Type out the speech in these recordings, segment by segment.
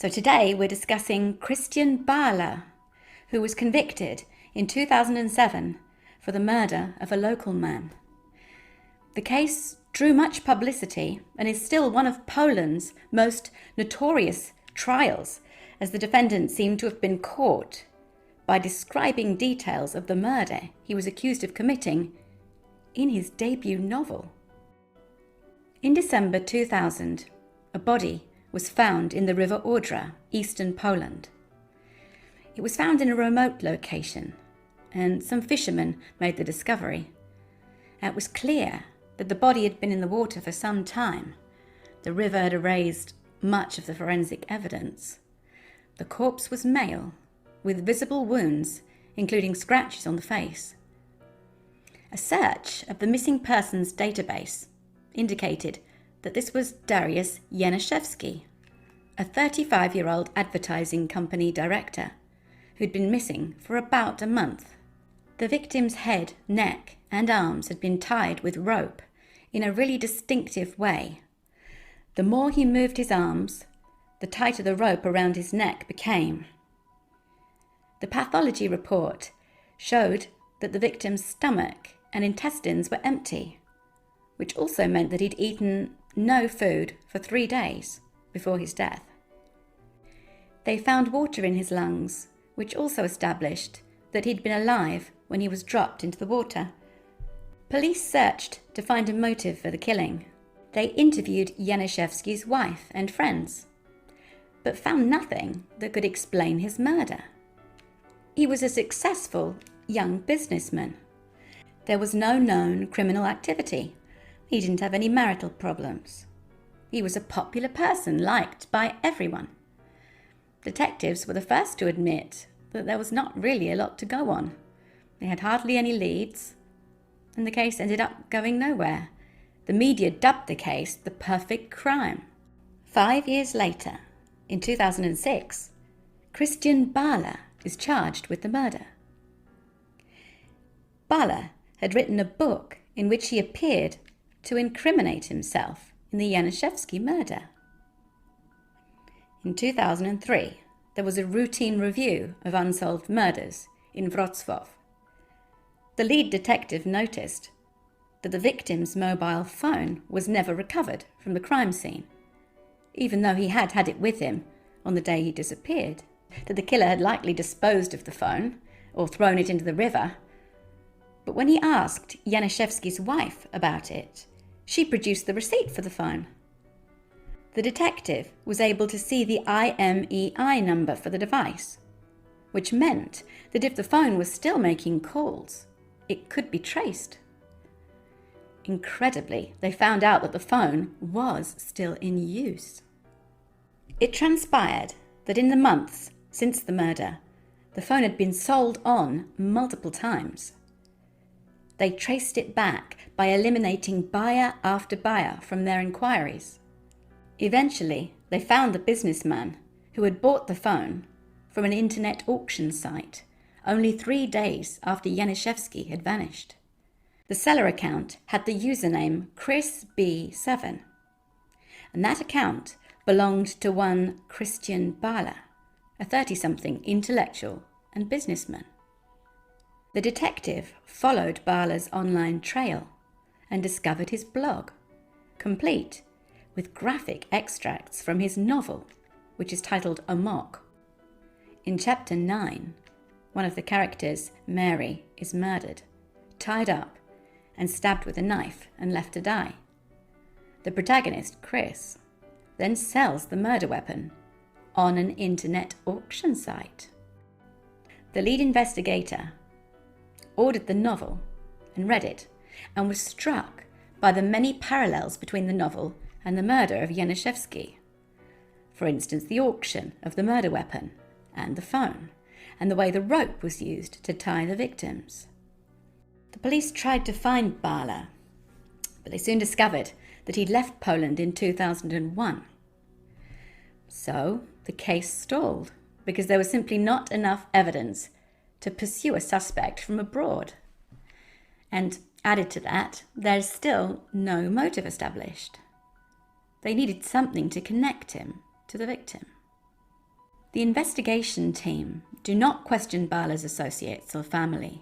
So today we're discussing Christian Bala, who was convicted in 2007 for the murder of a local man. The case drew much publicity and is still one of Poland's most notorious trials, as the defendant seemed to have been caught by describing details of the murder he was accused of committing in his debut novel. In December 2000, a body was found in the River Odra, eastern Poland. It was found in a remote location, and some fishermen made the discovery. It was clear that the body had been in the water for some time. The river had erased much of the forensic evidence. The corpse was male, with visible wounds, including scratches on the face. A search of the missing persons database indicated that this was Dariusz Janiszewski, a 35-year-old advertising company director who'd been missing for about a month. The victim's head, neck, and arms had been tied with rope in a really distinctive way. The more he moved his arms, the tighter the rope around his neck became. The pathology report showed that the victim's stomach and intestines were empty, which also meant that he'd eaten no food for 3 days before his death. They found water in his lungs, which also established that he'd been alive when he was dropped into the water. Police searched to find a motive for the killing. They interviewed Janiszewski's wife and friends, but found nothing that could explain his murder. He was a successful young businessman. There was no known criminal activity. He didn't have any marital problems. He was a popular person, liked by everyone. Detectives were the first to admit that there was not really a lot to go on. They had hardly any leads, and the case ended up going nowhere. The media dubbed the case the perfect crime. 5 years later, in 2006, Christian Bala is charged with the murder. Bala had written a book in which he appeared to incriminate himself in the Janiszewski murder. In 2003, there was a routine review of unsolved murders in Wrocław. The lead detective noticed that the victim's mobile phone was never recovered from the crime scene, even though he had had it with him on the day he disappeared, that the killer had likely disposed of the phone or thrown it into the river. But when he asked Janiszewski's wife about it, she produced the receipt for the phone. The detective was able to see the IMEI number for the device, which meant that if the phone was still making calls, it could be traced. Incredibly, they found out that the phone was still in use. It transpired that in the months since the murder, the phone had been sold on multiple times. They traced it back by eliminating buyer after buyer from their inquiries. Eventually, they found the businessman who had bought the phone from an internet auction site only 3 days after Janiszewski had vanished. The seller account had the username ChrisB7, and that account belonged to one Christian Bala, a 30-something intellectual and businessman. The detective followed Bala's online trail and discovered his blog, complete with graphic extracts from his novel, which is titled Amok. In chapter 9, one of the characters, Mary, is murdered, tied up, and stabbed with a knife and left to die. The protagonist, Chris, then sells the murder weapon on an internet auction site. The lead investigator ordered the novel and read it, and was struck by the many parallels between the novel and the murder of Janiszewski. For instance, the auction of the murder weapon and the phone, and the way the rope was used to tie the victims. The police tried to find Bala, but they soon discovered that he'd left Poland in 2001. So the case stalled because there was simply not enough evidence to pursue a suspect from abroad. And added to that, there's still no motive established. They needed something to connect him to the victim. The investigation team do not question Bala's associates or family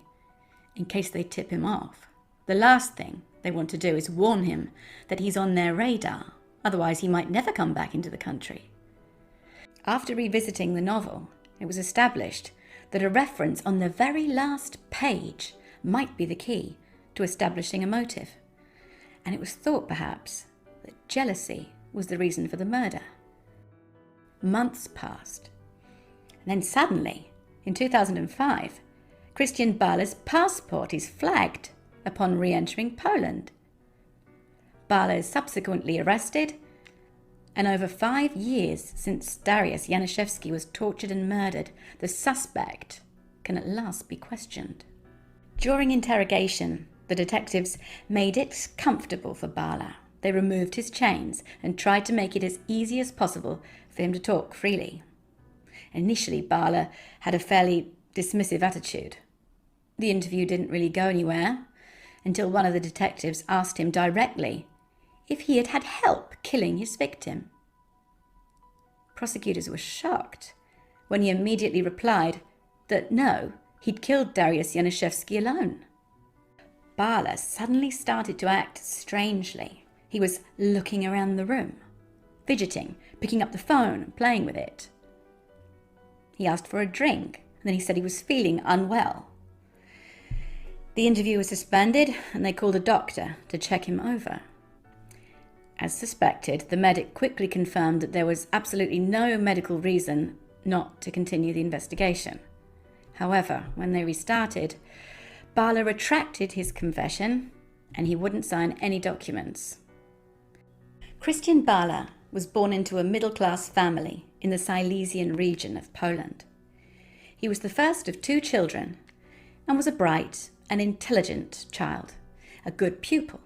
in case they tip him off. The last thing they want to do is warn him that he's on their radar, otherwise he might never come back into the country. After revisiting the novel, it was established that a reference on the very last page might be the key to establishing a motive, and it was thought perhaps that jealousy was the reason for the murder. Months passed, and then suddenly, in 2005, Christian Bala's passport is flagged upon re-entering Poland. Bala is subsequently arrested, and over 5 years since Dariusz Janiszewski was tortured and murdered, the suspect can at last be questioned. During interrogation, the detectives made it comfortable for Bala. They removed his chains and tried to make it as easy as possible for him to talk freely. Initially, Bala had a fairly dismissive attitude. The interview didn't really go anywhere until one of the detectives asked him directly if he had had help killing his victim. Prosecutors were shocked when he immediately replied that no, he'd killed Dariusz Janiszewski alone. Bala suddenly started to act strangely. He was looking around the room, fidgeting, picking up the phone, playing with it. He asked for a drink, and then he said he was feeling unwell. The interview was suspended, and they called a doctor to check him over. As suspected, the medic quickly confirmed that there was absolutely no medical reason not to continue the investigation. However, when they restarted, Bala retracted his confession, and he wouldn't sign any documents. Christian Bala was born into a middle-class family in the Silesian region of Poland. He was the first of 2 children and was a bright and intelligent child, a good pupil.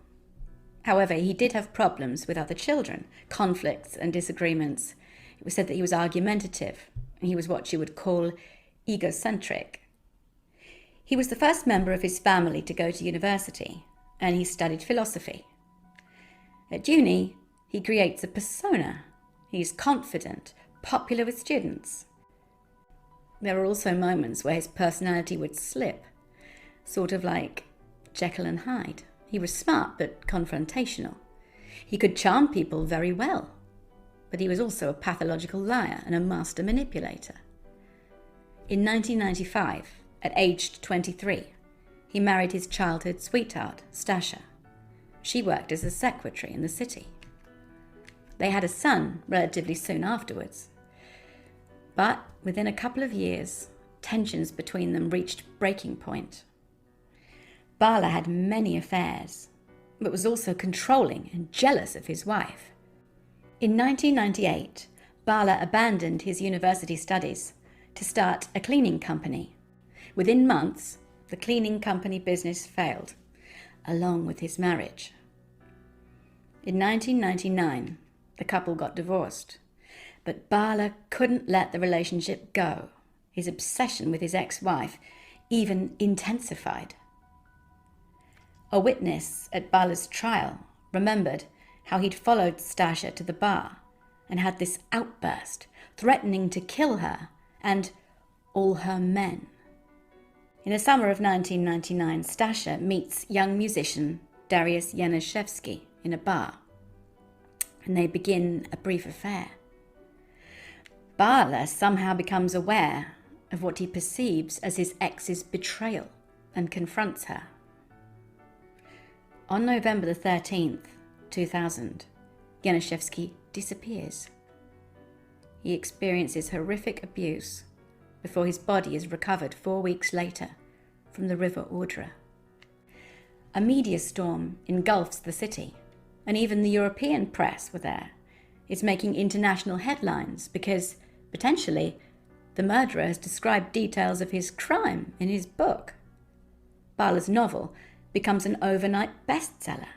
However, he did have problems with other children, conflicts and disagreements. It was said that he was argumentative, and he was what you would call egocentric. He was the first member of his family to go to university, and he studied philosophy. At uni, he creates a persona. He's confident, popular with students. There were also moments where his personality would slip, sort of like Jekyll and Hyde. He was smart but confrontational. He could charm people very well, but he was also a pathological liar and a master manipulator. In 1995, at aged 23, he married his childhood sweetheart, Stasia. She worked as a secretary in the city. They had a son relatively soon afterwards. But within a couple of years, tensions between them reached breaking point. Bala had many affairs, but was also controlling and jealous of his wife. In 1998, Bala abandoned his university studies to start a cleaning company. Within months, the cleaning company business failed, along with his marriage. In 1999, the couple got divorced, but Bala couldn't let the relationship go. His obsession with his ex-wife even intensified. A witness at Bala's trial remembered how he'd followed Stasia to the bar and had this outburst, threatening to kill her and all her men. In the summer of 1999, Stasia meets young musician Dariusz Janiszewski in a bar, and they begin a brief affair. Bala somehow becomes aware of what he perceives as his ex's betrayal and confronts her. On November the 13th, 2000, Janiszewski disappears. He experiences horrific abuse before his body is recovered 4 weeks later from the River Odra. A media storm engulfs the city, and even the European press were there. It's making international headlines because, potentially, the murderer has described details of his crime in his book. Bala's novel becomes an overnight bestseller.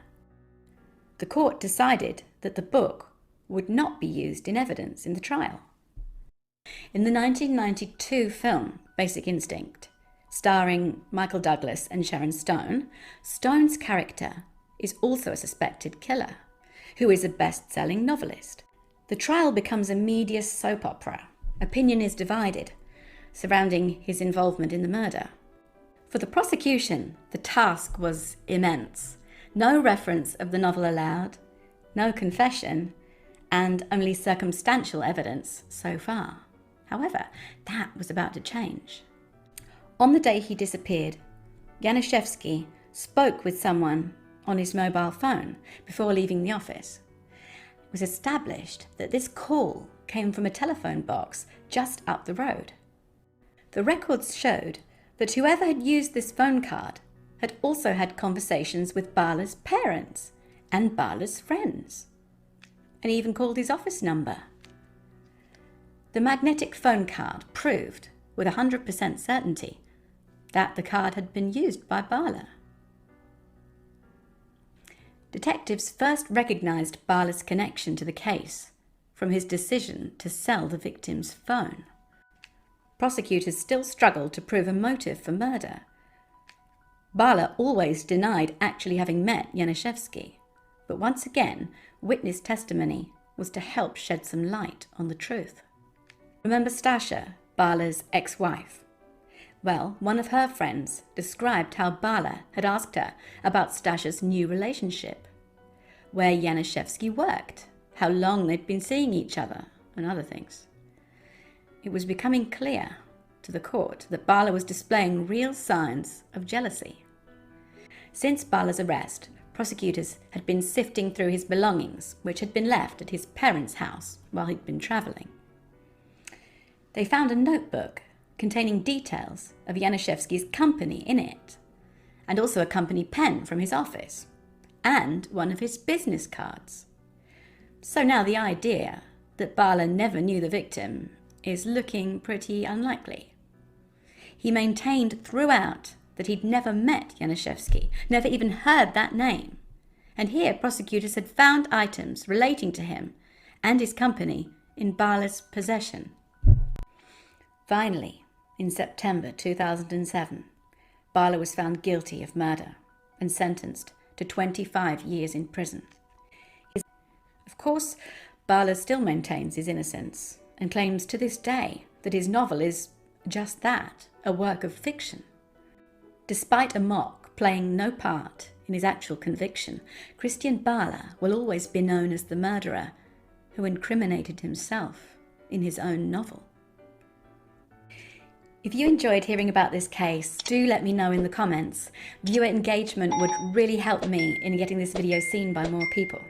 The court decided that the book would not be used in evidence in the trial. In the 1992 film Basic Instinct, starring Michael Douglas and Sharon Stone, Stone's character is also a suspected killer, who is a best-selling novelist. The trial becomes a media soap opera. opinion is divided surrounding his involvement in the murder. For the prosecution, the task was immense. No reference of the novel allowed, no confession, and only circumstantial evidence so far. However, that was about to change. On the day he disappeared, Januszewski spoke with someone on his mobile phone before leaving the office. It was established that this call came from a telephone box just up the road. The records showed that whoever had used this phone card had also had conversations with Bala's parents and Bala's friends, and even called his office number. The magnetic phone card proved with 100% certainty that the card had been used by Bala. Detectives first recognized Bala's connection to the case from his decision to sell the victim's phone. Prosecutors still struggled to prove a motive for murder. Bala always denied actually having met Januszewski, but once again, witness testimony was to help shed some light on the truth. Remember Stasha, Bala's ex-wife? Well, one of her friends described how Bala had asked her about Stasha's new relationship, where Januszewski worked, how long they'd been seeing each other, and other things. It was becoming clear to the court that Bala was displaying real signs of jealousy. Since Bala's arrest, prosecutors had been sifting through his belongings, which had been left at his parents' house while he'd been travelling. They found a notebook containing details of Januszewski's company in it, and also a company pen from his office, and one of his business cards. So now the idea that Bala never knew the victim is looking pretty unlikely. He maintained throughout that he'd never met Januszewski, never even heard that name. And here prosecutors had found items relating to him and his company in Bala's possession. Finally, in September 2007, Bala was found guilty of murder and sentenced to 25 years in prison. Of course, Bala still maintains his innocence and claims to this day that his novel is just that, a work of fiction. Despite a mock playing no part in his actual conviction, Christian Bala will always be known as the murderer who incriminated himself in his own novel. If you enjoyed hearing about this case, do let me know in the comments. Viewer engagement would really help me in getting this video seen by more people.